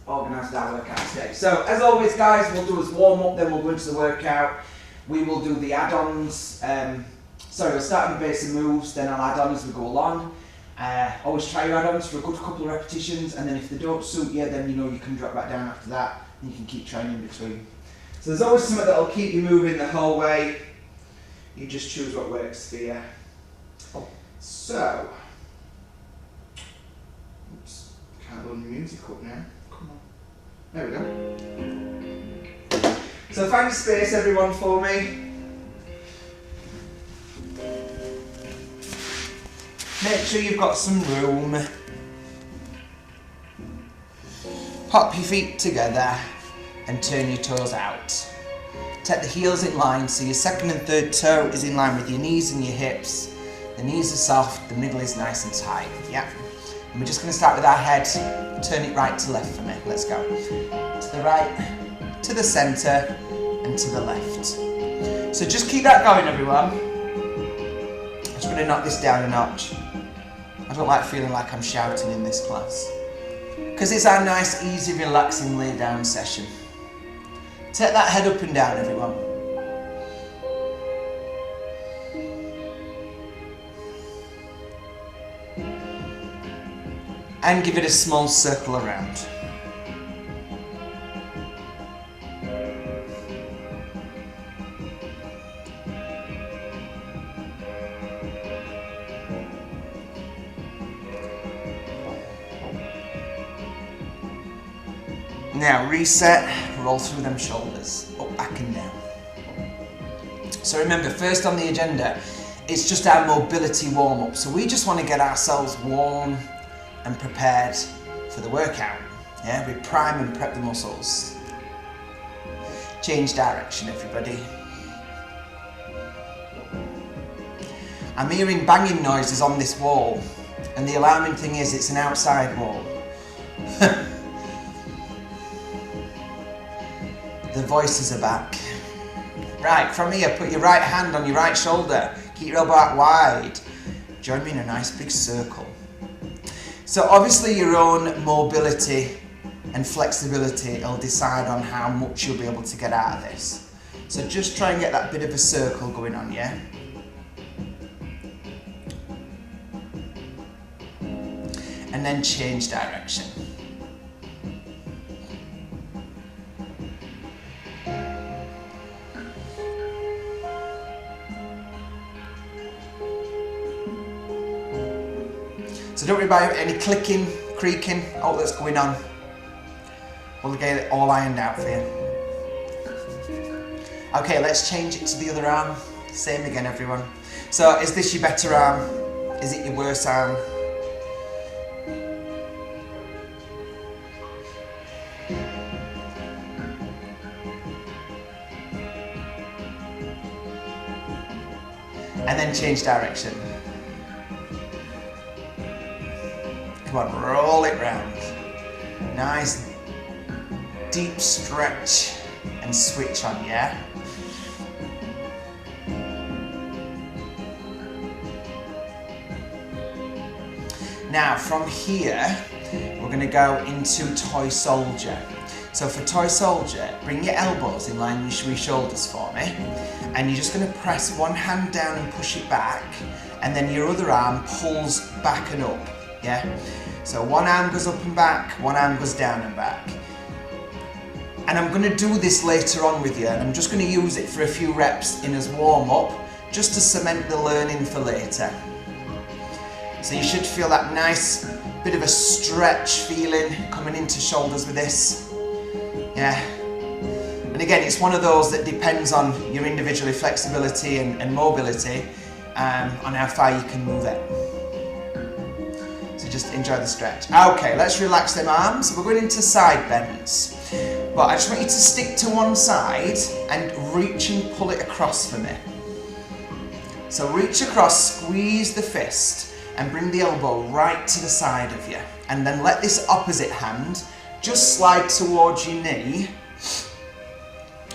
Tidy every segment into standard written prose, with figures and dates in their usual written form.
organised our workout today. So as always guys, we'll do as warm up, then we'll go into the workout. We will do the add-ons, we'll start with the basic moves, then I'll add on as we go along. Always try your add-ons for a good couple of repetitions, and then if they don't suit you, then you know you can drop back down after that, and you can keep trying in between. So there's always something that'll keep you moving the whole way. You just choose what works for you. So, oops, can't load the music up now. Come on. There we go. So find a space, everyone, for me. Make sure you've got some room. Pop your feet together and turn your toes out. Take the heels in line, so your second and third toe is in line with your knees and your hips. The knees are soft, the middle is nice and tight. Yeah. And we're just going to start with our head. Turn it right to left for me. Let's go. To the right, to the centre, and to the left. So just keep that going, everyone. I'm just going to knock this down a notch. I don't like feeling like I'm shouting in this class, because it's our nice, easy, relaxing lay down session. Take that head up and down, everyone. And give it a small circle around. Now reset, roll through them shoulders, up, back and down. So remember, first on the agenda, it's just our mobility warm-up. So we just want to get ourselves warm and prepared for the workout. Yeah, we prime and prep the muscles. Change direction, everybody. I'm hearing banging noises on this wall, and the alarming thing is it's an outside wall. The voices are back. Right, from here, put your right hand on your right shoulder. Keep your elbow out wide. Join me in a nice big circle. So obviously your own mobility and flexibility will decide on how much you'll be able to get out of this. So just try and get that bit of a circle going on, yeah? And then change direction. So don't worry about any clicking, creaking, all that's going on. We'll get it all ironed out for you. Okay, let's change it to the other arm. Same again, everyone. So is this your better arm? Is it your worse arm? And then change direction. Come on, roll it round. Nice deep stretch and switch on, yeah? Now from here, we're going to go into toy soldier. So for toy soldier, bring your elbows in line with your shoulders for me. And you're just going to press one hand down and push it back. And then your other arm pulls back and up. Yeah? So one arm goes up and back, one arm goes down and back. And I'm going to do this later on with you, and I'm just going to use it for a few reps in as warm up, just to cement the learning for later. So you should feel that nice bit of a stretch feeling coming into shoulders with this. Yeah. And again, it's one of those that depends on your individual flexibility and mobility, on how far you can move it. Just enjoy the stretch. Okay, let's relax them arms. We're going into side bends. But I just want you to stick to one side and reach and pull it across for me. So reach across, squeeze the fist and bring the elbow right to the side of you. And then let this opposite hand just slide towards your knee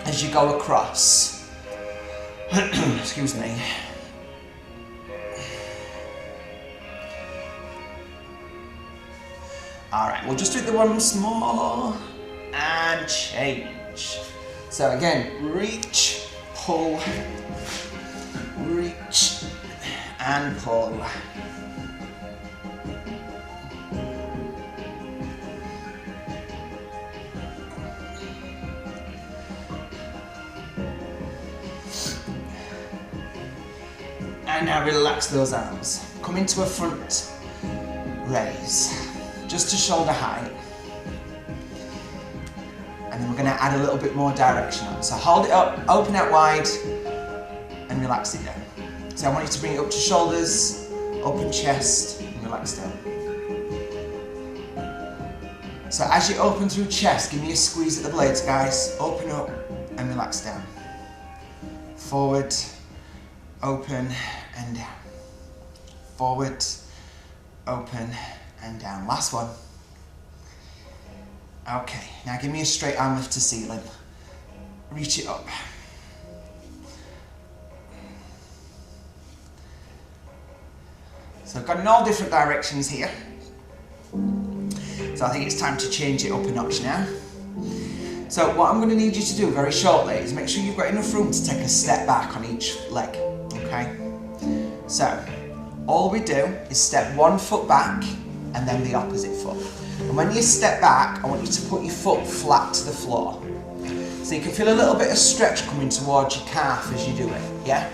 as you go across. Excuse me. All right, we'll just do it the once more and change. So again, reach, pull, reach and pull. And now relax those arms. Come into a front raise, just to shoulder height. And then we're going to add a little bit more direction on. So hold it up, open out wide, and relax it down. So I want you to bring it up to shoulders, open chest, and relax down. So as you open through chest, give me a squeeze at the blades, guys. Open up and relax down. Forward, open and down. Forward, open and down. Last one. Okay, now give me a straight arm lift to ceiling. Reach it up. So I've got in all different directions here. So I think it's time to change it up a notch now. So what I'm going to need you to do very shortly is make sure you've got enough room to take a step back on each leg, okay? So all we do is step one foot back and then the opposite foot. And when you step back, I want you to put your foot flat to the floor. So you can feel a little bit of stretch coming towards your calf as you do it, yeah?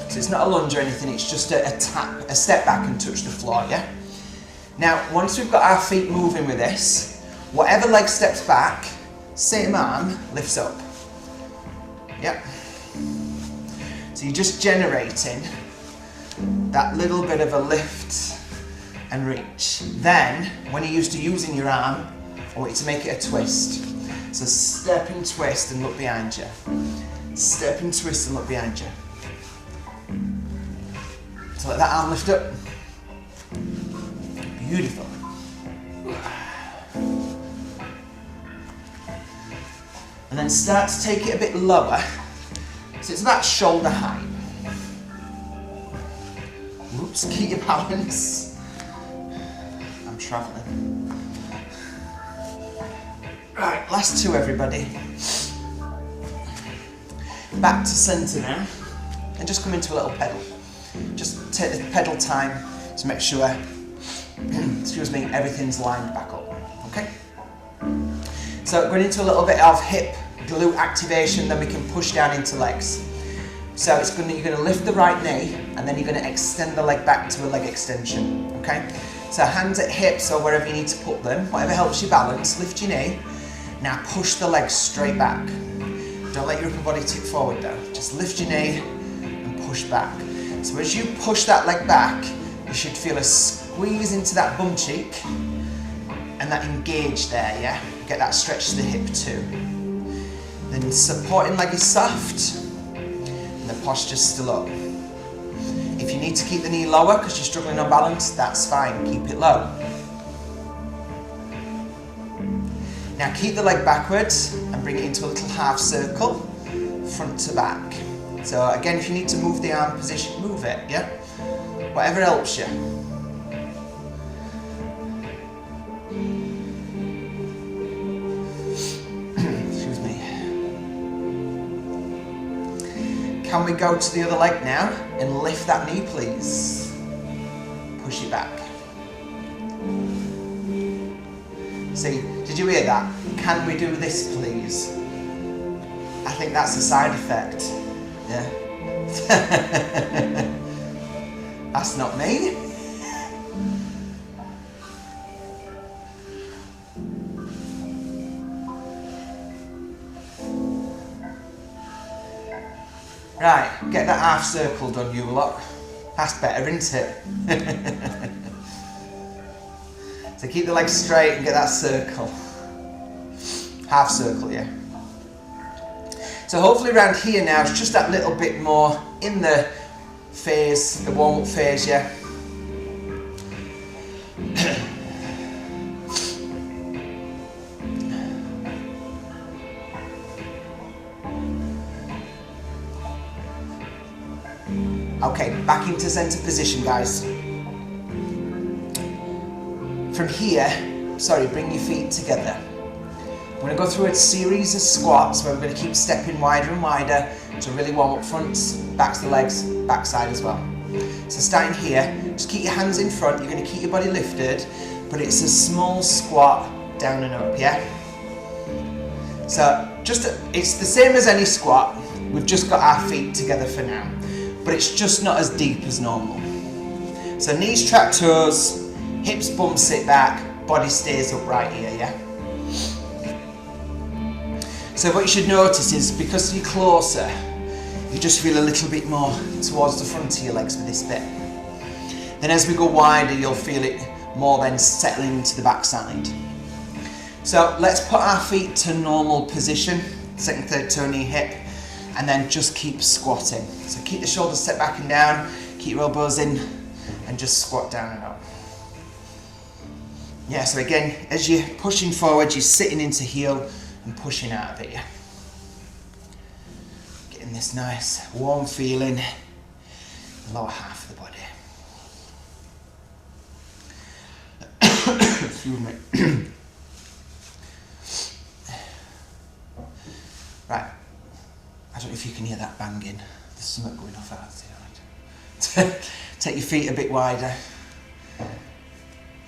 So it's not a lunge or anything, it's just a tap, a step back and touch the floor, yeah? Now, once we've got our feet moving with this, whatever leg steps back, same arm lifts up. Yep. So you're just generating that little bit of a lift and reach. Then, when you're used to using your arm, I want you to make it a twist. So step and twist and look behind you. Step and twist and look behind you. So let that arm lift up. Beautiful. And then start to take it a bit lower. So it's about shoulder height. Whoops, keep your balance. I'm travelling. Right, last two everybody. Back to centre now. And just come into a little pedal. Just take the pedal time to make sure, excuse me, everything's lined back up, okay? So going into a little bit of hip glute activation, then we can push down into legs. So it's you're going to lift the right knee and then you're going to extend the leg back to a leg extension, okay? So hands at hips or wherever you need to put them, whatever helps you balance, lift your knee. Now push the leg straight back. Don't let your upper body tip forward though. Just lift your knee and push back. So as you push that leg back, you should feel a squeeze into that bum cheek and that engage there, yeah? Get that stretch to the hip too. Then supporting leg is soft and the posture's still up. If you need to keep the knee lower because you're struggling on balance, that's fine, keep it low. Now keep the leg backwards and bring it into a little half circle, front to back. So again, if you need to move the arm position, move it, yeah? Whatever helps you. Excuse me. Can we go to the other leg now and lift that knee, please? Push it back. See, did you hear that? Can we do this, please? I think that's a side effect. Yeah. That's not me. Right, get that half circle done, you lot. That's better, isn't it? So keep the legs straight and get that circle. Half circle, yeah. So hopefully around here now, it's just that little bit more in the phase, the warm-up phase, yeah. Okay, back into centre position, guys. From here, bring your feet together. We're going to go through a series of squats where we're going to keep stepping wider and wider to really warm up fronts, backs of the legs, backside as well. So starting here, just keep your hands in front, you're going to keep your body lifted, but it's a small squat down and up, yeah? So it's the same as any squat, we've just got our feet together for now, but it's just not as deep as normal. So knees trap toes, hips bump sit back, body stays upright here, yeah? So what you should notice is, because you're closer, you just feel a little bit more towards the front of your legs with this bit. Then as we go wider, you'll feel it more then settling into the backside. So let's put our feet to normal position, second, third toe, knee, hip, and then just keep squatting. So keep the shoulders set back and down, keep your elbows in, and just squat down and up. Yeah, so again, as you're pushing forward, you're sitting into heel and pushing out of it, yeah. Getting this nice warm feeling in the lower half of the body. Excuse me. Right, I don't know if you can hear that banging. There's something going off out there. Take your feet a bit wider.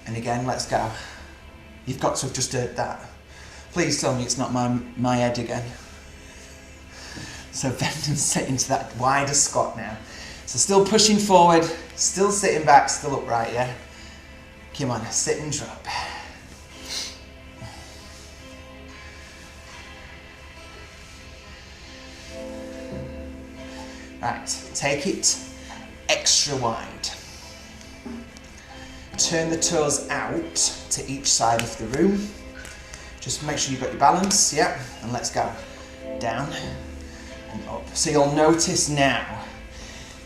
And again, let's go. You've got to have just heard that. Please tell me it's not my head again. So bend and sit into that wider squat now. So still pushing forward, still sitting back, still upright, yeah? Come on, sit and drop. Right, take it extra wide. Turn the toes out to each side of the room. Just make sure you've got your balance, yeah, and let's go. Down and up. So you'll notice now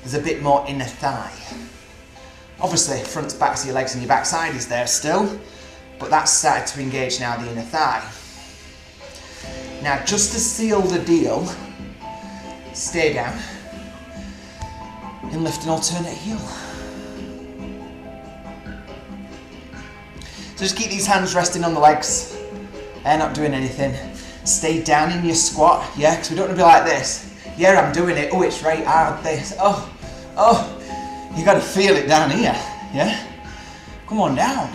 there's a bit more inner thigh. Obviously, front to back to your legs and your backside is there still, but that's started to engage now, the inner thigh. Now, just to seal the deal, stay down and lift an alternate heel. So just keep these hands resting on the legs. They're not doing anything. Stay down in your squat, yeah, because we don't want to be like this. Yeah, I'm doing it. Oh, it's right hard, this. Oh. You got to feel it down here, yeah? Come on down.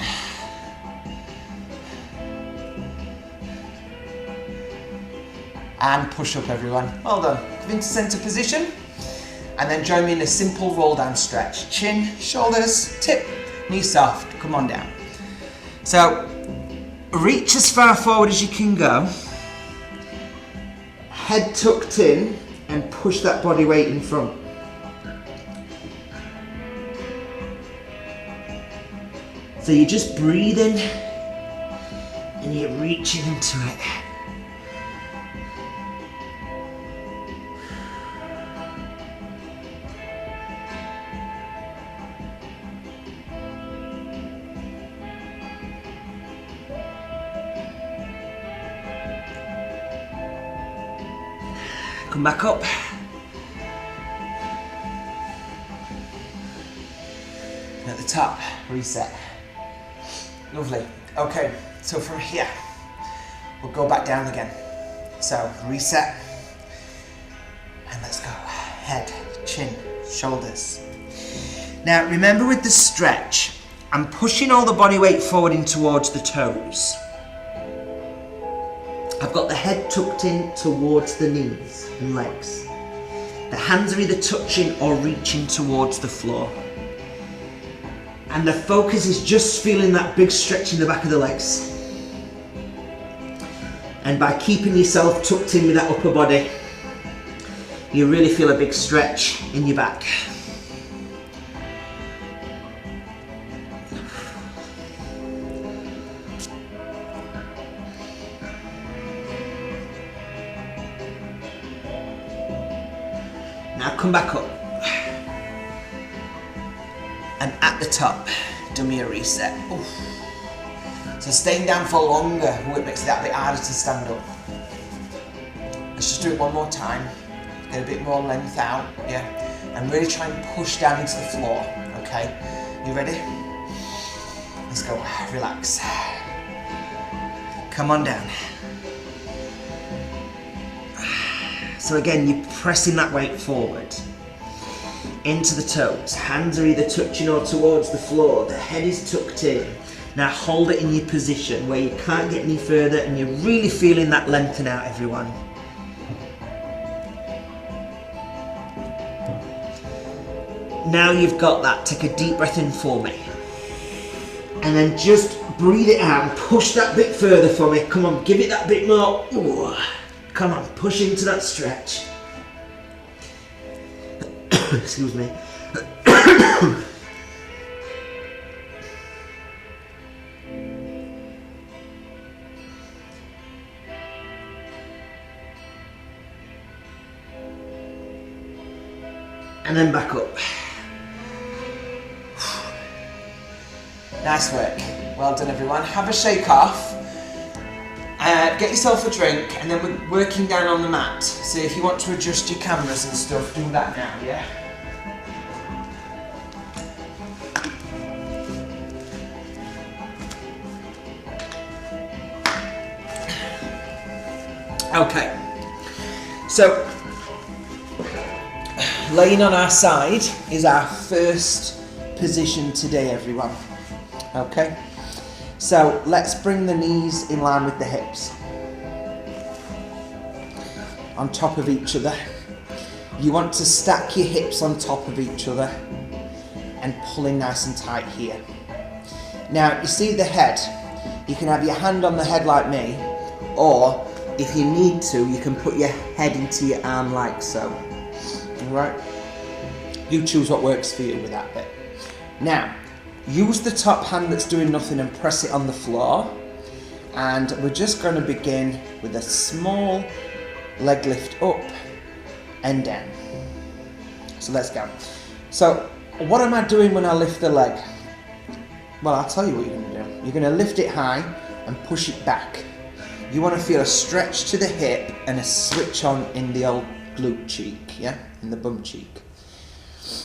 And push up, everyone. Well done. Come into center position. And then join me in a simple roll down stretch. Chin, shoulders, tip, knee soft. Come on down. So, reach as far forward as you can go. Head tucked in and push that body weight in front. So you're just breathing and you're reaching into it. Come back up. And at the top, reset. Lovely. Okay, so from here, we'll go back down again. So reset, and let's go. Head, chin, shoulders. Now remember with the stretch, I'm pushing all the body weight forward in towards the toes. I've got the head tucked in towards the knees and legs. The hands are either touching or reaching towards the floor. And the focus is just feeling that big stretch in the back of the legs. And by keeping yourself tucked in with that upper body, you really feel a big stretch in your back. Now come back up. And at the top, do me a reset. Oof. So staying down for longer, it makes it that bit harder to stand up. Let's just do it one more time. Get a bit more length out, yeah? And really try and push down into the floor, okay? You ready? Let's go, relax. Come on down. So again, you're pressing that weight forward into the toes. Hands are either touching or towards the floor. The head is tucked in. Now hold it in your position where you can't get any further and you're really feeling that lengthen out, everyone. Now you've got that, take a deep breath in for me. And then just breathe it out and push that bit further for me. Come on, give it that bit more. Ooh. Come on, push into that stretch. Excuse me. And then back up. Nice work. Well done, everyone. Have a shake off. Get yourself a drink, and then we're working down on the mat. So if you want to adjust your cameras and stuff, do that now, yeah? Okay. So, laying on our side is our first position today, everyone. Okay? So let's bring the knees in line with the hips. On top of each other. You want to stack your hips on top of each other and pulling nice and tight here. Now, you see the head. You can have your hand on the head like me, or if you need to, you can put your head into your arm like so. Alright? You choose what works for you with that bit. Now, use the top hand that's doing nothing and press it on the floor. And we're just going to begin with a small leg lift up and down. So let's go. So what am I doing when I lift the leg? Well, I'll tell you what you're going to do. You're going to lift it high and push it back. You want to feel a stretch to the hip and a switch on in the old glute cheek, yeah? In the bum cheek.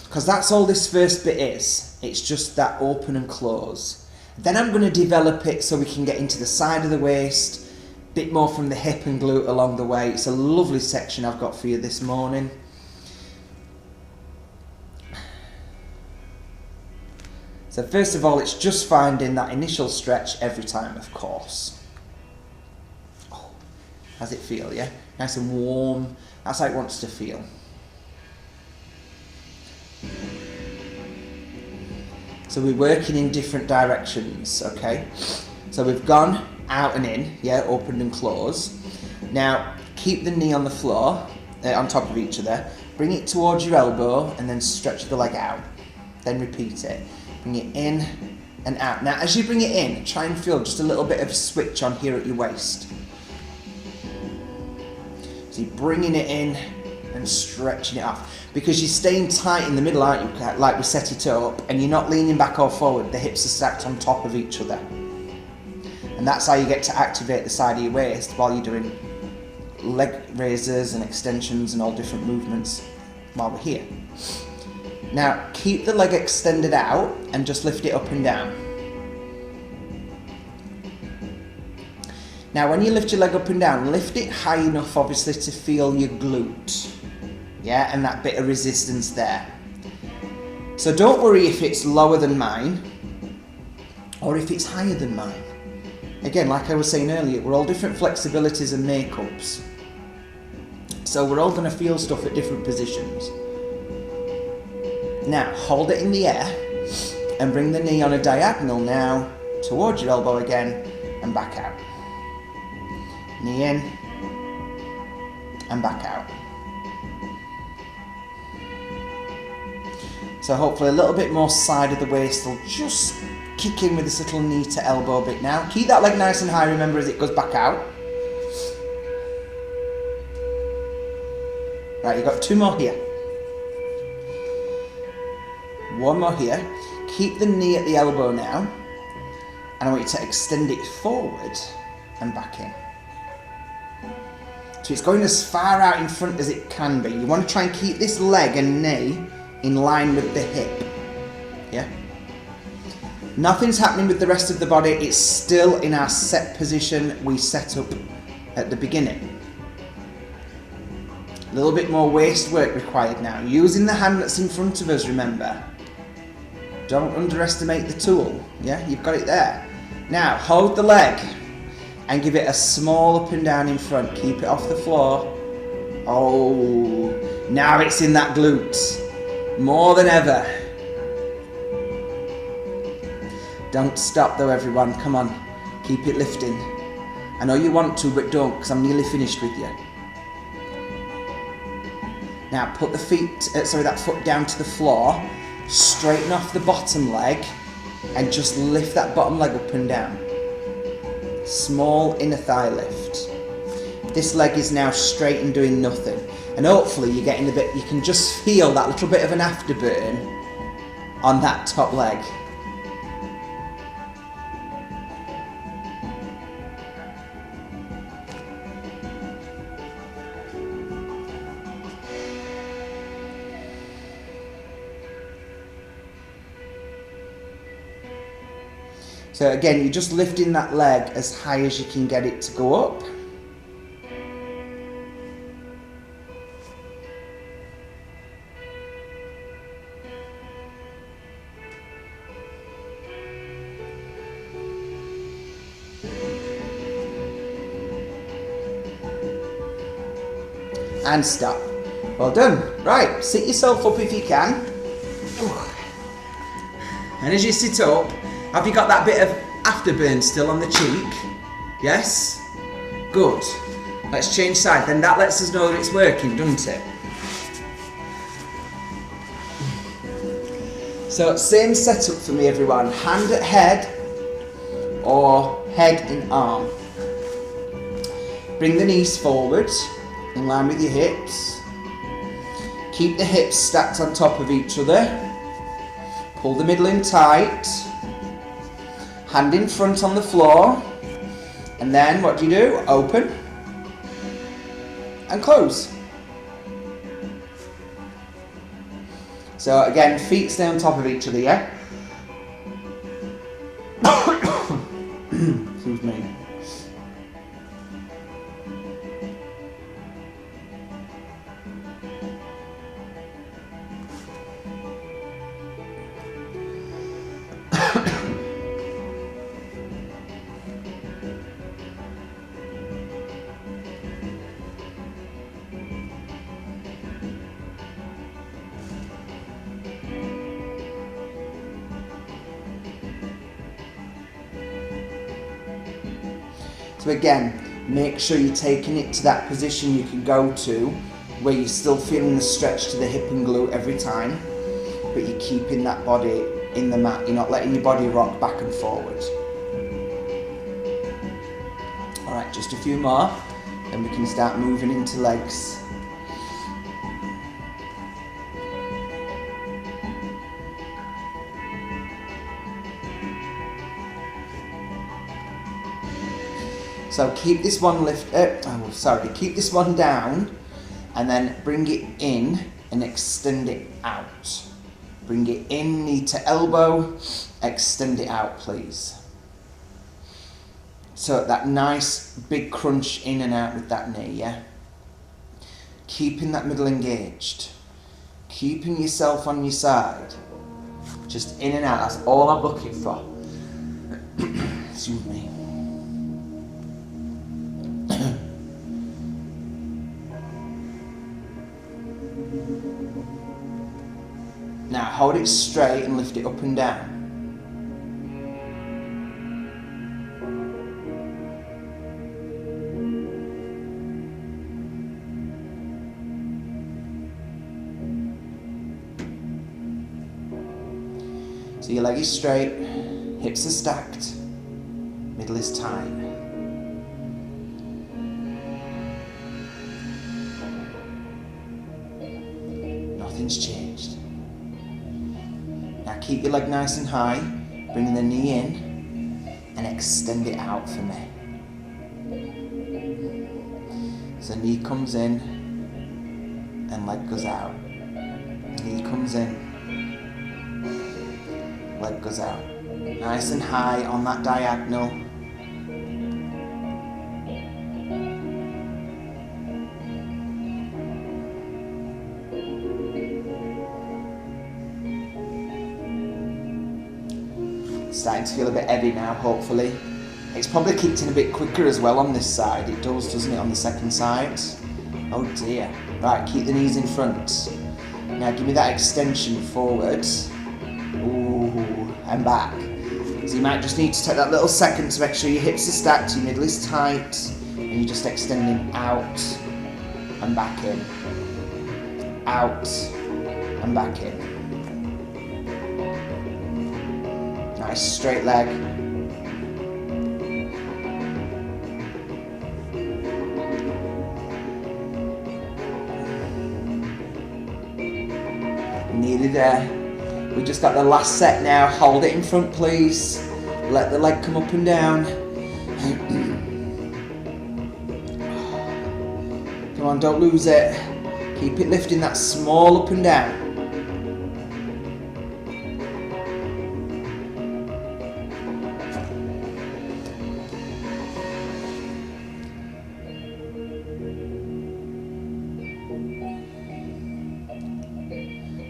Because that's all this first bit is. It's just that open and close. Then I'm going to develop it so we can get into the side of the waist, a bit more from the hip and glute along the way. It's a lovely section I've got for you this morning. So first of all, it's just finding that initial stretch every time, of course. Oh, how's it feel, yeah? Nice and warm. That's how it wants to feel. So we're working in different directions, okay? So we've gone out and in, yeah, open and close. Now, keep the knee on the floor, on top of each other. Bring it towards your elbow and then stretch the leg out. Then repeat it. Bring it in and out. Now, as you bring it in, try and feel just a little bit of a switch on here at your waist. So you're bringing it in and stretching it off. Because you're staying tight in the middle, aren't you, like we set it up, and you're not leaning back or forward. The hips are stacked on top of each other. And that's how you get to activate the side of your waist while you're doing leg raises and extensions and all different movements while we're here. Now, keep the leg extended out and just lift it up and down. Now, when you lift your leg up and down, lift it high enough, obviously, to feel your glute. Yeah, and that bit of resistance there. So don't worry if it's lower than mine or if it's higher than mine. Again, like I was saying earlier, we're all different flexibilities and makeups. So we're all going to feel stuff at different positions. Now, hold it in the air and bring the knee on a diagonal now towards your elbow again and back out. Knee in and back out. So hopefully a little bit more side of the waist will just kick in with this little knee to elbow bit now. Keep that leg nice and high, remember, as it goes back out. Right, you've got two more here. One more here. Keep the knee at the elbow now. And I want you to extend it forward and back in. So it's going as far out in front as it can be. You want to try and keep this leg and knee in line with the hip. Yeah? Nothing's happening with the rest of the body. It's still in our set position we set up at the beginning. A little bit more waist work required now. Using the hand that's in front of us, remember. Don't underestimate the tool. Yeah, you've got it there. Now, hold the leg and give it a small up and down in front. Keep it off the floor. Oh, now it's in that glute. More than ever. Don't stop though, everyone. Come on. Keep it lifting. I know you want to, but don't, because I'm nearly finished with you. Now put the that foot down to the floor. Straighten off the bottom leg and just lift that bottom leg up and down. Small inner thigh lift. This leg is now straight and doing nothing. And hopefully you're getting a bit, you can just feel that little bit of an afterburn on that top leg. So again, you're just lifting that leg as high as you can get it to go up. And stop. Well done. Right, sit yourself up if you can. And as you sit up, have you got that bit of afterburn still on the cheek? Yes? Good. Let's change side. Then that lets us know that it's working, doesn't it? So same setup for me, everyone. Hand at head or head in arm. Bring the knees forward in line with your hips. Keep the hips stacked on top of each other. Pull the middle in tight. Hand in front on the floor. And then what do? Open and close. So again, feet stay on top of each other, yeah? Excuse me. So again, make sure you're taking it to that position you can go to where you're still feeling the stretch to the hip and glute every time, but you're keeping that body in the mat. You're not letting your body rock back and forward. Alright, just a few more, then we can start moving into legs. So keep this one keep this one down and then bring it in and extend it out. Bring it in, knee to elbow, extend it out please. So that nice big crunch in and out with that knee, yeah? Keeping that middle engaged. Keeping yourself on your side. Just in and out, that's all I'm looking for. Excuse me. Now hold it straight and lift it up and down. So your leg is straight, hips are stacked, middle is tight. Nothing's changed. Now keep your leg nice and high, bringing the knee in and extend it out for me. So knee comes in and leg goes out. Knee comes in, leg goes out. Nice and high on that diagonal. Starting to feel a bit heavy now, hopefully. It's probably kicked in a bit quicker as well on this side. It does, doesn't it, on the second side? Oh dear. Right, keep the knees in front. Now give me that extension forward. Ooh, and back. So you might just need to take that little second to make sure your hips are stacked, your middle is tight, and you're just extending out and back in. Out and back in. Nice straight leg. Nearly there. We just got the last set now. Hold it in front, please. Let the leg come up and down. Come on, don't lose it. Keep it lifting that small up and down.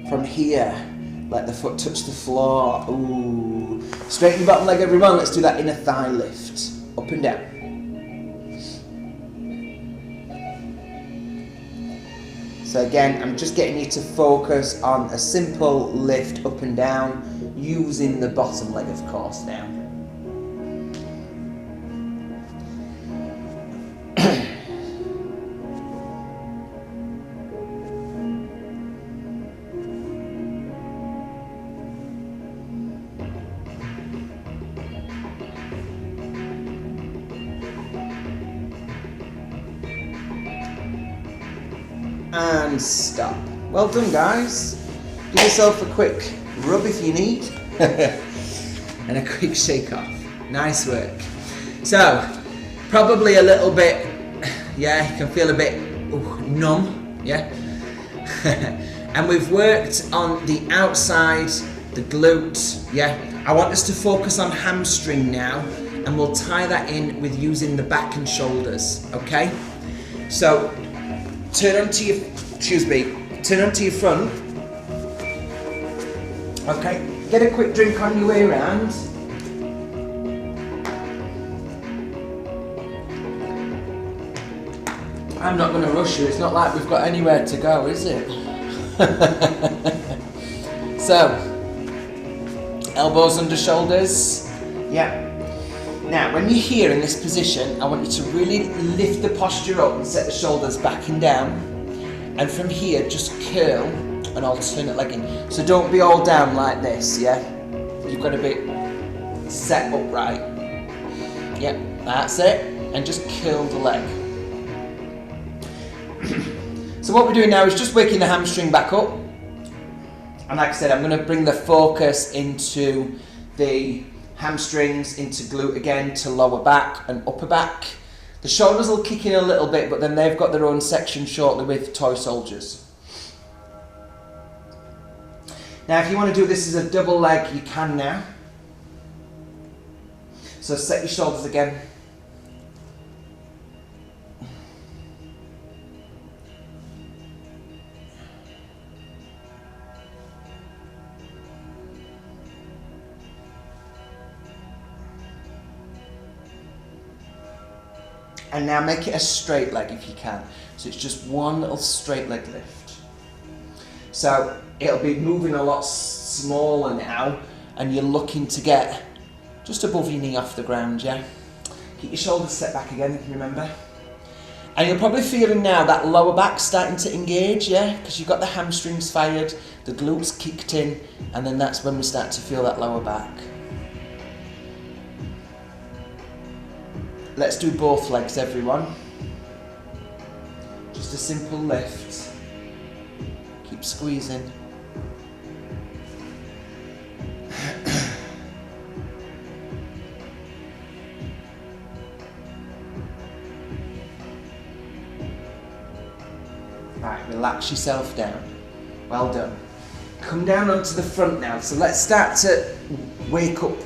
From here, let the foot touch the floor. Ooh. Straighten your bottom leg, everyone. Let's do that inner thigh lift. Up and down. So again, I'm just getting you to focus on a simple lift up and down, using the bottom leg, of course, now. And stop. Well done, guys. Give yourself a quick rub if you need. And a quick shake off. Nice work. So, probably a little bit, yeah, you can feel a bit numb, yeah? And we've worked on the outside, the glute, yeah? I want us to focus on hamstring now, and we'll tie that in with using the back and shoulders, okay? So, turn onto your front. Okay, get a quick drink on your way around. I'm not going to rush you, it's not like we've got anywhere to go, is it? So, elbows under shoulders, yeah. Now, when you're here in this position, I want you to really lift the posture up and set the shoulders back and down. And from here, just curl an alternate leg in. So don't be all down like this, yeah? You've got to be set upright. Yep, that's it. And just curl the leg. So what we're doing now is just waking the hamstring back up. And like I said, I'm going to bring the focus into the hamstrings, into glute again, to lower back and upper back. The shoulders will kick in a little bit, but then they've got their own section shortly with toy soldiers. Now if you want to do this as a double leg, you can now. So set your shoulders again. And now make it a straight leg if you can. So it's just one little straight leg lift. So it'll be moving a lot smaller now, and you're looking to get just above your knee off the ground, yeah? Keep your shoulders set back again, remember? And you're probably feeling now that lower back starting to engage, yeah? Because you've got the hamstrings fired, the glutes kicked in, and then that's when we start to feel that lower back. Let's do both legs, everyone. Just a simple lift. Keep squeezing. Right, relax yourself down. Well done. Come down onto the front now. So let's start to wake up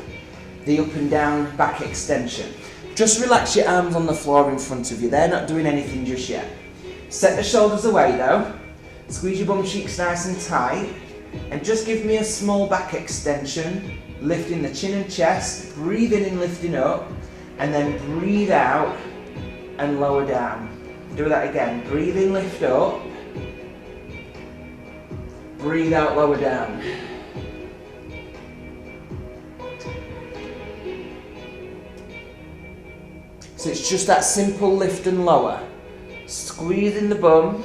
the up and down back extension. Just relax your arms on the floor in front of you. They're not doing anything just yet. Set the shoulders away though. Squeeze your bum cheeks nice and tight. And just give me a small back extension. Lifting the chin and chest. Breathe in and lifting up. And then breathe out and lower down. Do that again. Breathe in, lift up. Breathe out, lower down. So it's just that simple lift and lower. Squeezing the bum.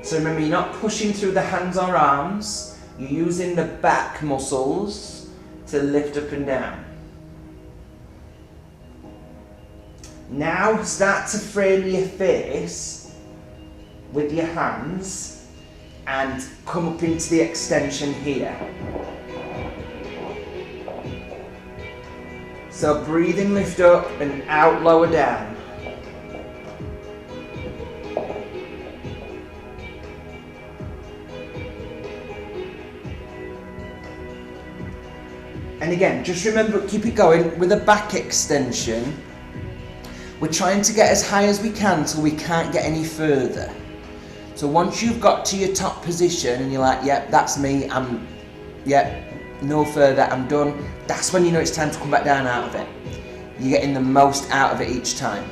So remember, you're not pushing through the hands or arms. You're using the back muscles to lift up and down. Now start to frame your face with your hands and come up into the extension here. So breathe in, lift up, and out, lower down. And again, just remember, keep it going with a back extension. We're trying to get as high as we can till we can't get any further. So once you've got to your top position and you're like, yep, that's me, no further, I'm done. That's when you know it's time to come back down out of it. You're getting the most out of it each time.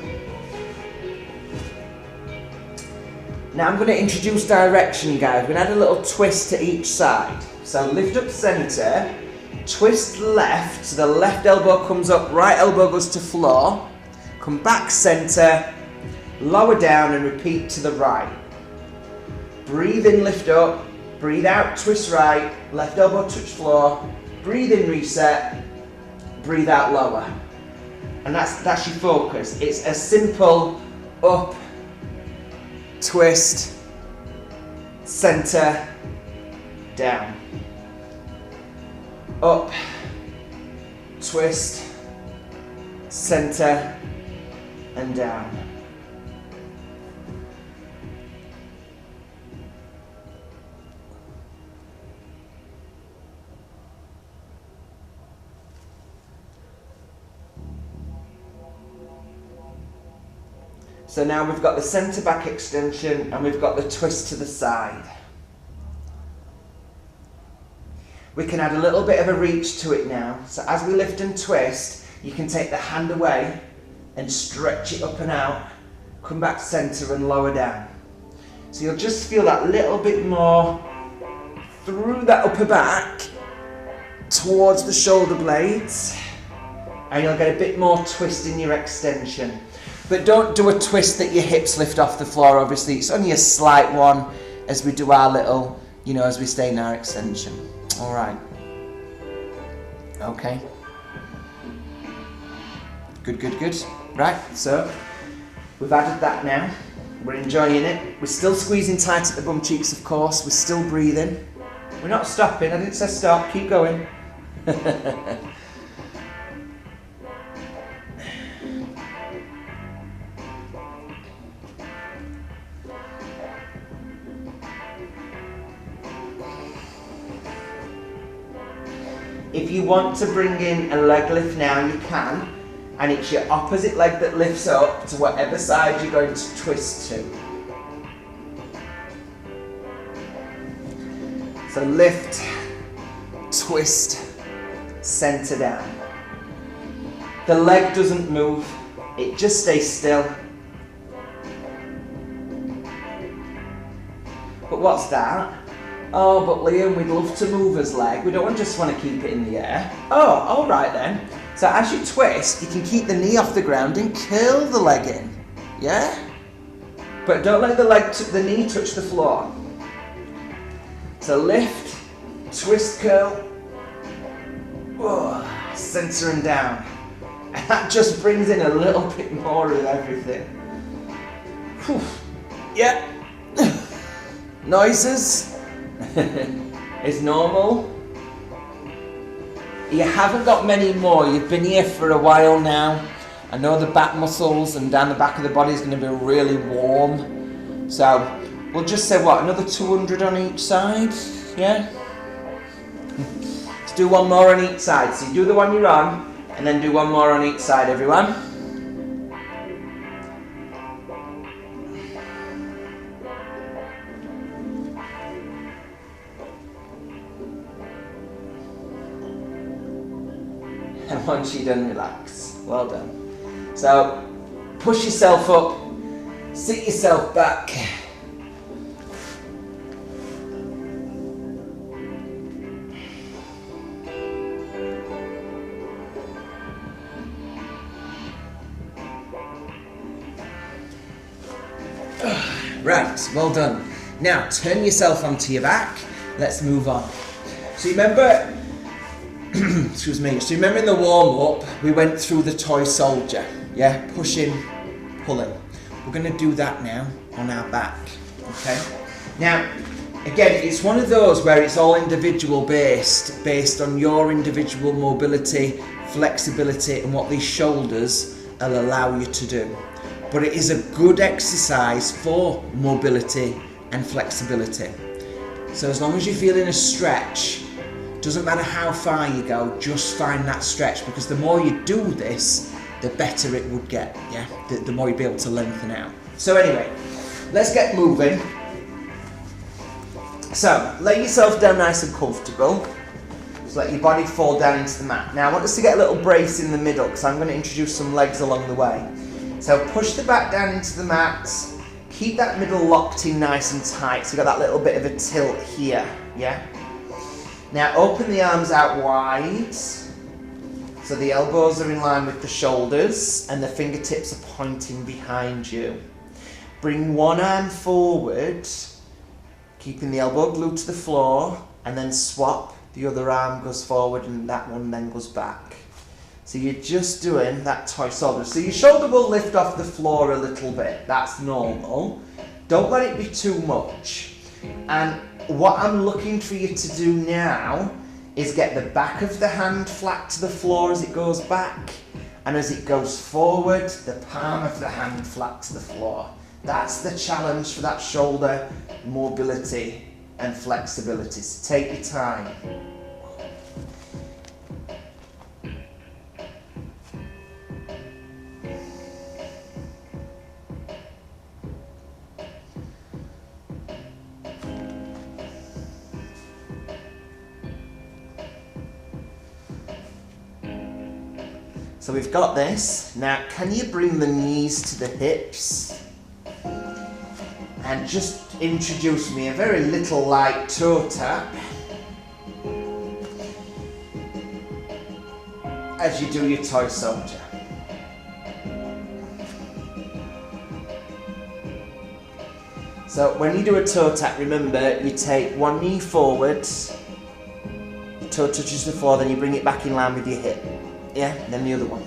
Now I'm going to introduce direction, guys. We're going to add a little twist to each side. So lift up center, twist left, so the left elbow comes up, right elbow goes to floor. Come back center, lower down and repeat to the right. Breathe in, lift up, breathe out, twist right, left elbow touch floor, breathe in, reset, breathe out, lower. And that's your focus. It's a simple up, twist, center, down. Up, twist, center, and down. So now we've got the centre back extension and we've got the twist to the side. We can add a little bit of a reach to it now. So as we lift and twist, you can take the hand away and stretch it up and out, come back centre and lower down. So you'll just feel that little bit more through that upper back towards the shoulder blades, and you'll get a bit more twist in your extension. But don't do a twist that your hips lift off the floor, obviously. It's only a slight one as we do our little, as we stay in our extension. All right. Okay. Good, good, good. Right, so we've added that now. We're enjoying it. We're still squeezing tight at the bum cheeks, of course. We're still breathing. We're not stopping. I didn't say stop. Keep going. If you want to bring in a leg lift now, you can, and it's your opposite leg that lifts up to whatever side you're going to twist to. So lift, twist, center down. The leg doesn't move, it just stays still. But what's that? Oh, but Liam, we'd love to move his leg. We don't just want to keep it in the air. Oh, all right then. So as you twist, you can keep the knee off the ground and curl the leg in. Yeah? But don't let the knee touch the floor. So lift, twist, curl, center and down. And that just brings in a little bit more of everything. Whew. Yeah. Noises. It's normal. You haven't got many more. You've been here for a while now. I know the back muscles and down the back of the body is going to be really warm. So we'll just say what, another 200 on each side, yeah? Let's do one more on each side. So you do the one you're on, and then do one more on each side, everyone. And once you're done, relax. Well done. So, push yourself up, sit yourself back. Right, well done. Now, turn yourself onto your back. Let's move on. So remember, excuse me, so remember in the warm-up, we went through the toy soldier, yeah? Pushing, pulling. We're gonna do that now on our back, okay? Now, again, it's one of those where it's all individual based on your individual mobility, flexibility, and what these shoulders will allow you to do. But it is a good exercise for mobility and flexibility. So as long as you're feeling a stretch, doesn't matter how far you go, just find that stretch, because the more you do this, the better it would get, yeah? The more you'll be able to lengthen out. So anyway, let's get moving. So, lay yourself down nice and comfortable. Just let your body fall down into the mat. Now I want us to get a little brace in the middle, because I'm going to introduce some legs along the way. So push the back down into the mat, keep that middle locked in nice and tight, so you've got that little bit of a tilt here, yeah? Now open the arms out wide, so the elbows are in line with the shoulders and the fingertips are pointing behind you. Bring one arm forward, keeping the elbow glued to the floor, and then swap, the other arm goes forward and that one then goes back. So you're just doing that toy shoulder. So your shoulder will lift off the floor a little bit. That's normal. Don't let it be too much. And what I'm looking for you to do now is get the back of the hand flat to the floor as it goes back. And as it goes forward, the palm of the hand flat to the floor. That's the challenge for that shoulder mobility and flexibility. So take your time. So we've got this. Now, can you bring the knees to the hips? And just introduce me a very little light toe tap as you do your toy soldier. So when you do a toe tap, remember you take one knee forward, toe touches the floor, then you bring it back in line with your hip. Yeah, and then the other one.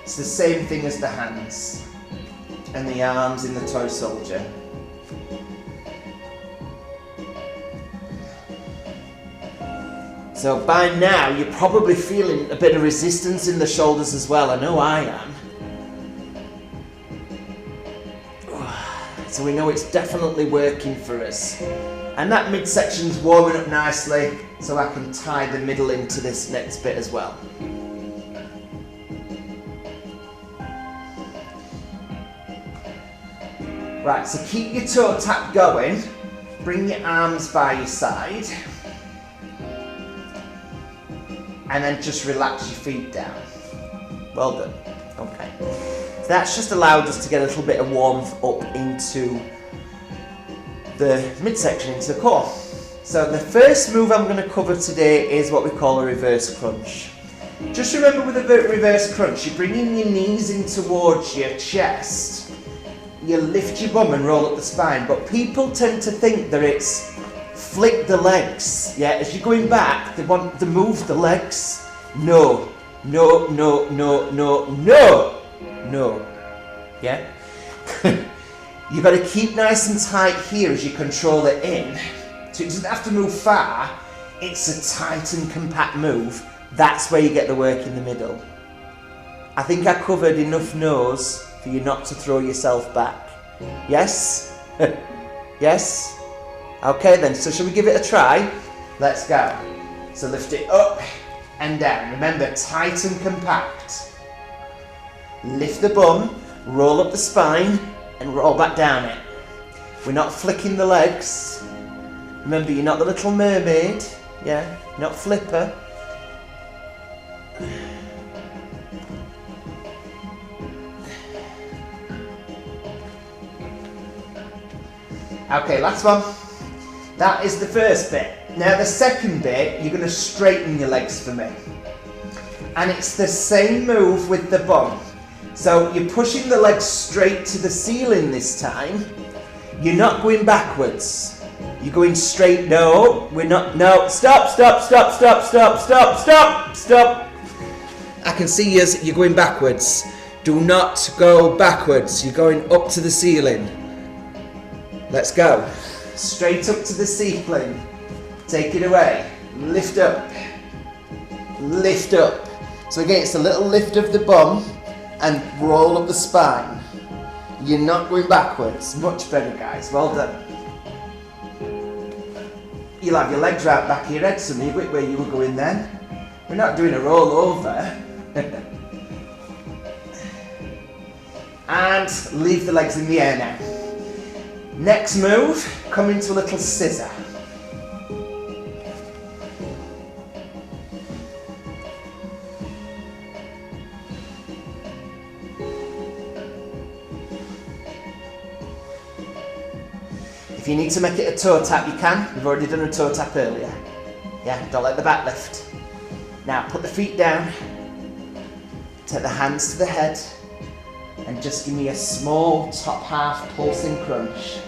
It's the same thing as the hands and the arms in the toy soldier. So by now you're probably feeling a bit of resistance in the shoulders as well. I know I am. So we know it's definitely working for us. And that midsection's warming up nicely, so I can tie the middle into this next bit as well. Right, so keep your toe tap going, bring your arms by your side, and then just relax your feet down. Well done. Okay. So that's just allowed us to get a little bit of warmth up into the midsection, into the core. So the first move I'm going to cover today is what we call a reverse crunch. Just remember with a reverse crunch, you're bringing your knees in towards your chest. You lift your bum and roll up the spine, but people tend to think that it's flick the legs. Yeah, as you're going back, they want to move the legs. No, no, no, no, no, no, no. Yeah? You've got to keep nice and tight here as you control it in. So it doesn't have to move far, it's a tight and compact move. That's where you get the work in the middle. I think I covered enough nose for you not to throw yourself back. Yes? Yes? Okay then, so shall we give it a try? Let's go. So lift it up and down. Remember, tight and compact. Lift the bum, roll up the spine, and roll back down it. We're not flicking the legs. Remember, you're not the Little Mermaid. Yeah, not Flipper. Okay, last one. That is the first bit. Now the second bit, you're going to straighten your legs for me. And it's the same move with the bum. So you're pushing the legs straight to the ceiling this time. You're not going backwards. You're going straight. No, we're not. No, stop, stop, stop, stop, stop, stop, stop, stop. I can see you're going backwards. Do not go backwards. You're going up to the ceiling. Let's go. Straight up to the ceiling. Take it away. Lift up. Lift up. So again, it's a little lift of the bum and roll up the spine. You're not going backwards. Much better, guys. Well done. You'll have your legs right back of your head, some of you, where you were going then. We're not doing a roll over. And leave the legs in the air now. Next move, come into a little scissor. If you need to make it a toe tap, you can. We've already done a toe tap earlier. Yeah, don't let the back lift. Now put the feet down. Take the hands to the head. And just give me a small top half pulsing crunch.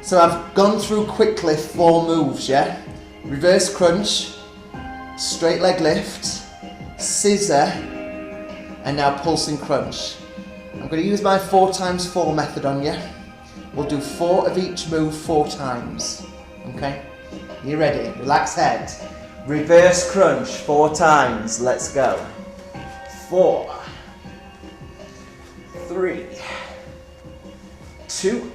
So I've gone through quickly 4 moves, yeah? Reverse crunch, straight leg lift, scissor, and now pulsing crunch. I'm going to use my 4x4 method on you. We'll do 4 of each move 4 times. Okay? You ready? Relax head. Reverse crunch 4 times. Let's go. 4, 3, 2.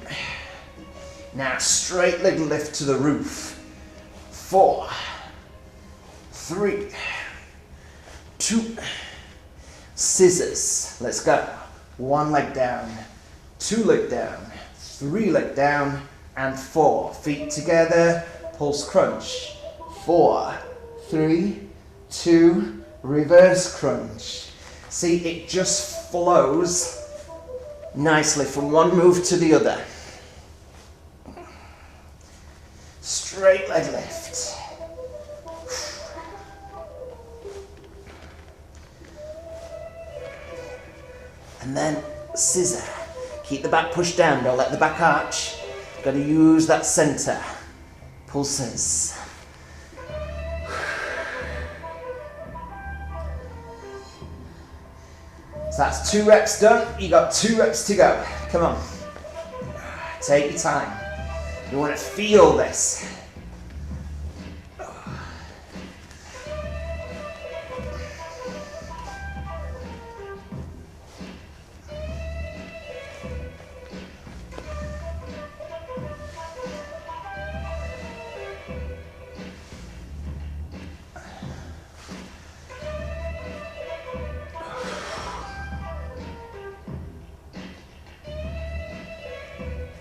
Now straight leg lift to the roof. 4, 3, 2. Scissors. Let's go. 1 leg down, 2 leg down, 3 leg down, and 4. Feet together, pulse crunch. 4, 3, 2, reverse crunch. See, it just flows nicely from one move to the other. Straight leg lift. And then scissor. Keep the back pushed down, don't let the back arch. Got to use that center. Pulses. So that's 2 reps done. You got 2 reps to go. Come on. Take your time. You want to feel this.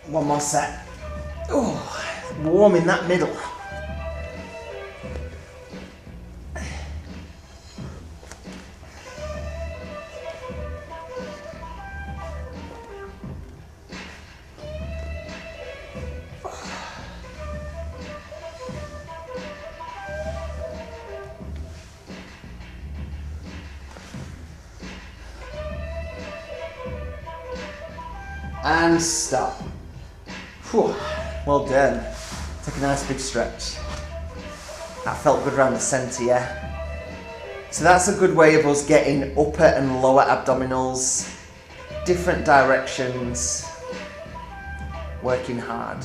One more set. Oh, warm in that middle. And stop. Whew, well done. Take a nice big stretch. That felt good around the centre, yeah? So that's a good way of us getting upper and lower abdominals, different directions, working hard.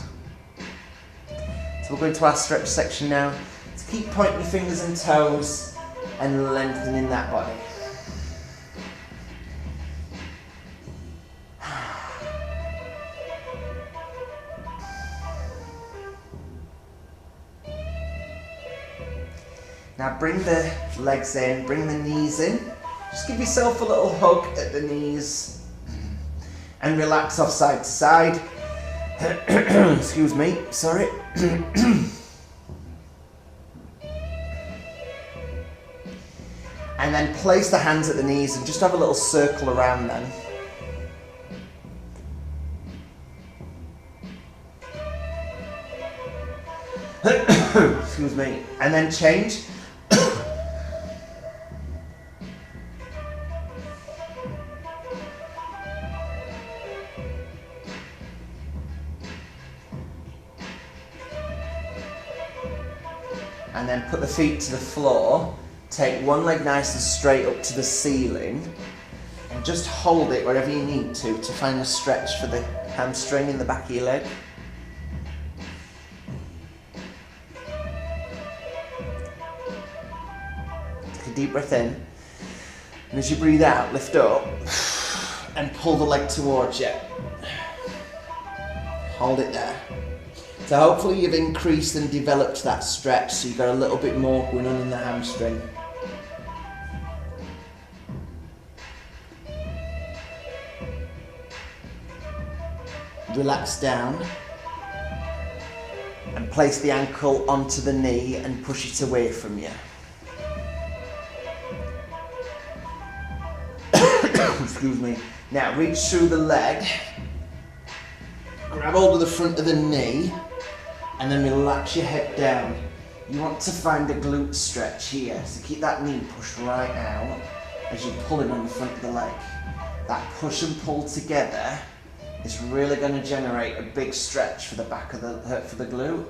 So we'll go into our stretch section now. So keep pointing your fingers and toes and lengthening that body. Now bring the legs in, bring the knees in. Just give yourself a little hug at the knees and relax off side to side. Excuse me, sorry. And then place the hands at the knees and just have a little circle around them. Excuse me. And then change. And then put the feet to the floor. Take one leg nice and straight up to the ceiling and just hold it wherever you need to find a stretch for the hamstring in the back of your leg. Take a deep breath in, and as you breathe out, lift up and pull the leg towards you. Hold it there. So hopefully you've increased and developed that stretch, so you've got a little bit more going on in the hamstring. Relax down and place the ankle onto the knee and push it away from you. Excuse me. Now reach through the leg, grab hold of the front of the knee and then relax your head down. You want to find a glute stretch here, so keep that knee pushed right out as you're pulling on the front of the leg. That push and pull together is really going to generate a big stretch for the back of the glute.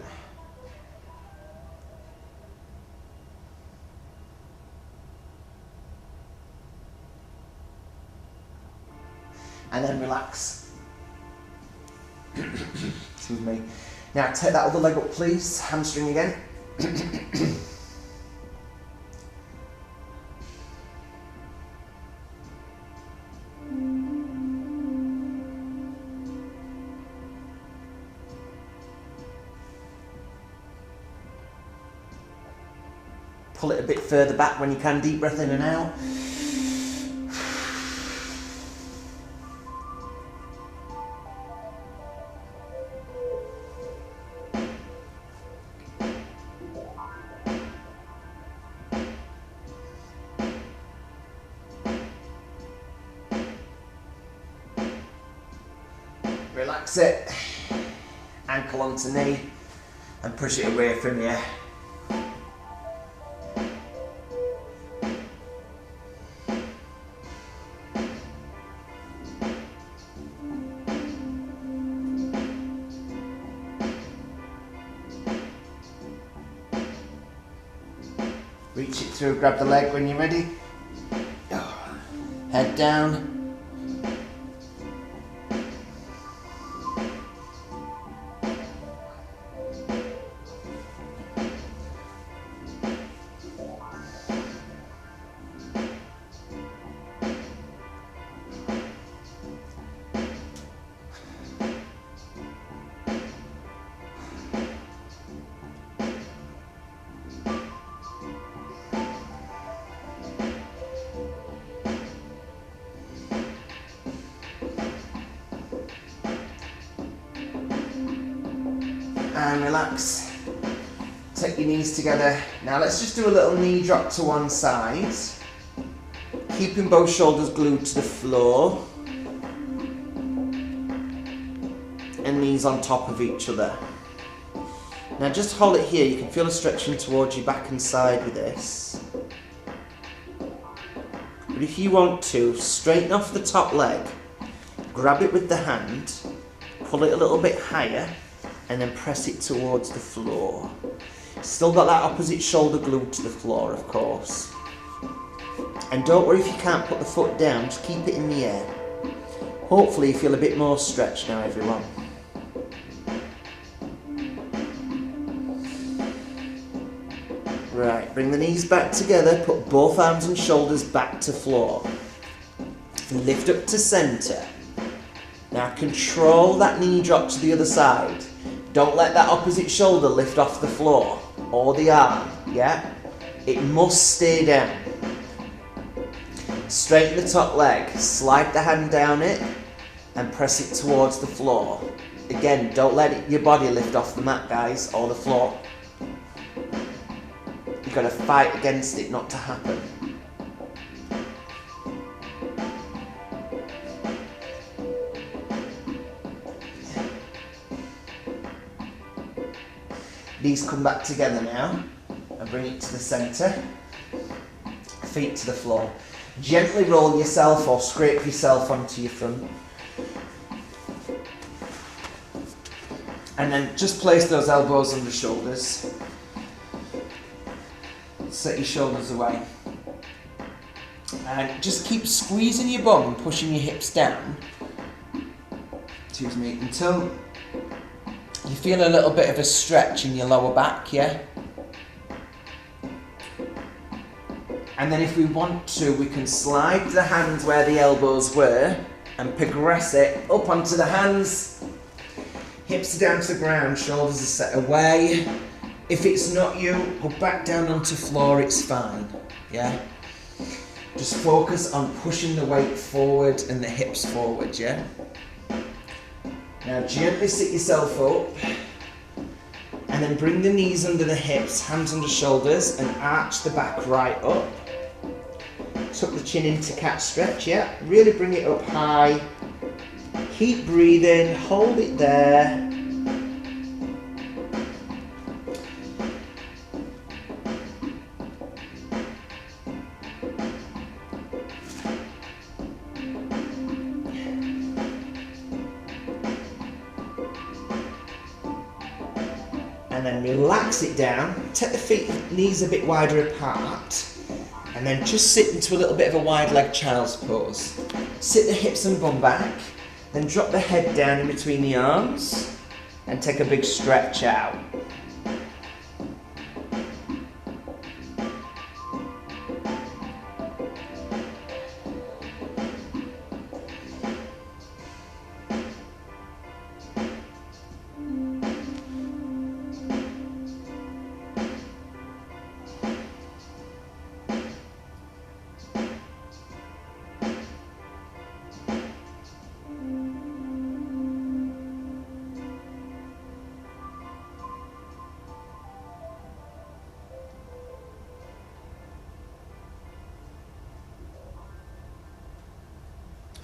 And then relax. Excuse me. Now take that other leg up please, hamstring again. Pull it a bit further back when you can, deep breath in and out. Relax it, ankle onto knee and push it away from you. Reach it through, grab the leg when you're ready. Head down. And relax. Take your knees together. Now let's just do a little knee drop to one side. Keeping both shoulders glued to the floor. And knees on top of each other. Now just hold it here. You can feel a stretching towards your back and side with this. But if you want to, straighten off the top leg. Grab it with the hand. Pull it a little bit higher. And then press it towards the floor. Still got that opposite shoulder glued to the floor, of course. And don't worry if you can't put the foot down, just keep it in the air. Hopefully you feel a bit more stretched now, everyone. Right, bring the knees back together, put both arms and shoulders back to floor. And lift up to centre. Now control that knee drop to the other side. Don't let that opposite shoulder lift off the floor, or the arm, yeah? It must stay down. Straighten the top leg, slide the hand down it, and press it towards the floor. Again, don't let your body lift off the mat, guys, or the floor. You've got to fight against it not to happen. Knees come back together now, and bring it to the centre. Feet to the floor. Gently roll yourself or scrape yourself onto your front. And then just place those elbows under shoulders. Set your shoulders away. And just keep squeezing your bum and pushing your hips down. Excuse me, until you feel a little bit of a stretch in your lower back, yeah? And then if we want to, we can slide the hands where the elbows were and progress it up onto the hands. Hips are down to the ground, shoulders are set away. If it's not you, go back down onto floor, it's fine, yeah? Just focus on pushing the weight forward and the hips forward, yeah? Now gently sit yourself up and then bring the knees under the hips, hands under shoulders, and arch the back right up. Tuck the chin into cat stretch, yeah? Really bring it up high. Keep breathing, hold it there. And then relax it down. Take the feet, knees a bit wider apart. And then just sit into a little bit of a wide leg child's pose. Sit the hips and bum back. Then drop the head down in between the arms. And take a big stretch out.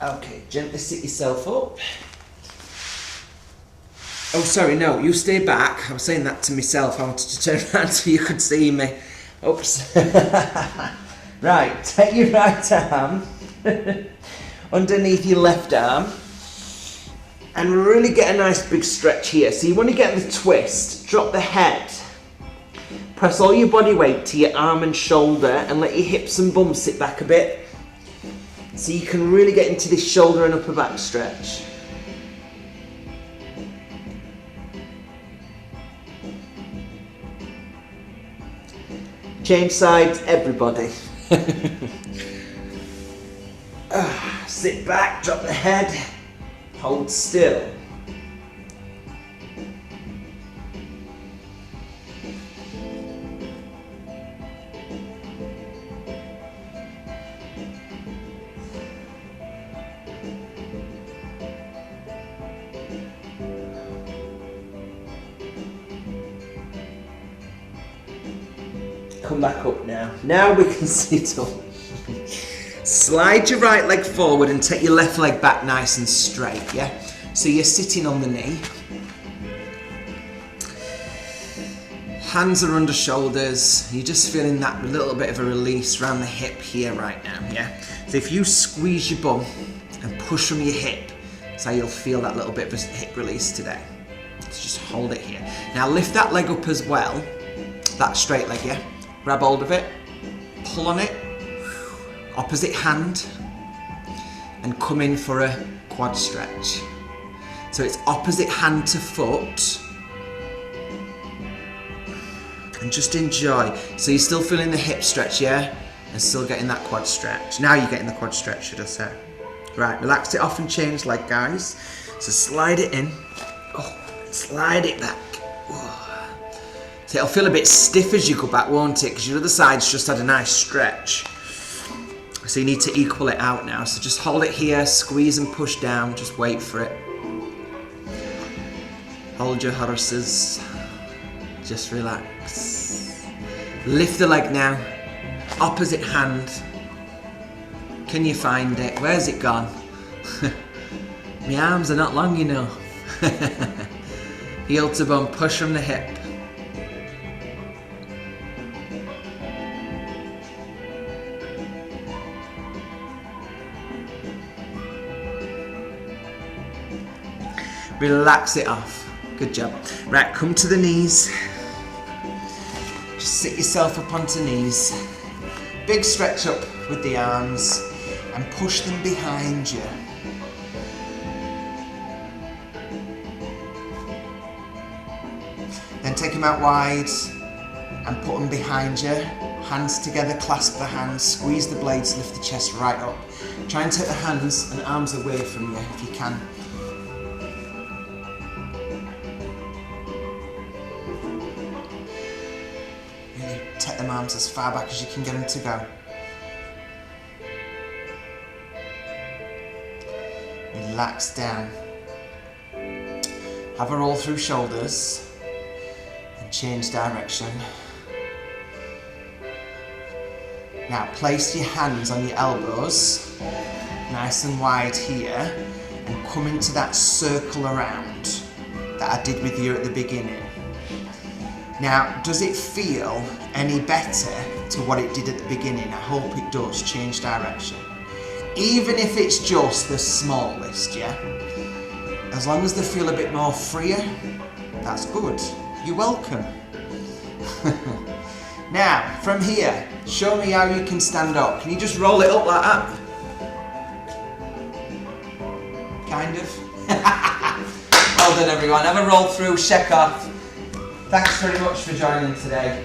Okay, gently sit yourself up. Oh, sorry, no, you stay back. I was saying that to myself. I wanted to turn around so you could see me. Oops. Right, take your right arm underneath your left arm and really get a nice big stretch here. So you want to get the twist, drop the head. Press all your body weight to your arm and shoulder and let your hips and bum sit back a bit. So you can really get into this shoulder and upper back stretch. Change sides, everybody. Sit back, drop the head, hold still. Come back up now. Now we can sit up. Slide your right leg forward and take your left leg back nice and straight, yeah? So you're sitting on the knee. Hands are under shoulders. You're just feeling that little bit of a release around the hip here right now, yeah? So if you squeeze your bum and push from your hip, that's how you'll feel that little bit of a hip release today. So just hold it here. Now lift that leg up as well. That straight leg, yeah? Grab hold of it, pull on it, opposite hand, and come in for a quad stretch. So it's opposite hand to foot, and just enjoy. So you're still feeling the hip stretch, yeah? And still getting that quad stretch. Now you're getting the quad stretch, should I say. Right, relax it off and change leg, guys. So slide it in, slide it back. So it'll feel a bit stiff as you go back, won't it? Because your other side's just had a nice stretch. So you need to equal it out now. So just hold it here, squeeze and push down, just wait for it. Hold your horses. Just relax. Lift the leg now. Opposite hand. Can you find it? Where's it gone? My arms are not long enough. Heel to bum, push from the hip. Relax it off. Good job. Right, come to the knees. Just sit yourself up onto knees. Big stretch up with the arms and push them behind you. Then take them out wide and put them behind you. Hands together, clasp the hands, squeeze the blades, lift the chest right up. Try and take the hands and arms away from you if you can. Really take them arms as far back as you can get them to go. Relax down. Have a roll through shoulders and change direction. Now place your hands on your elbows, nice and wide here, and come into that circle around that I did with you at the beginning. Now, does it feel any better to what it did at the beginning? I hope it does. Change direction. Even if it's just the smallest, yeah? As long as they feel a bit more freer, that's good. You're welcome. Now, from here, show me how you can stand up. Can you just roll it up like that? Kind of. Well done, everyone. Have a roll through, check off. Thanks very much for joining today.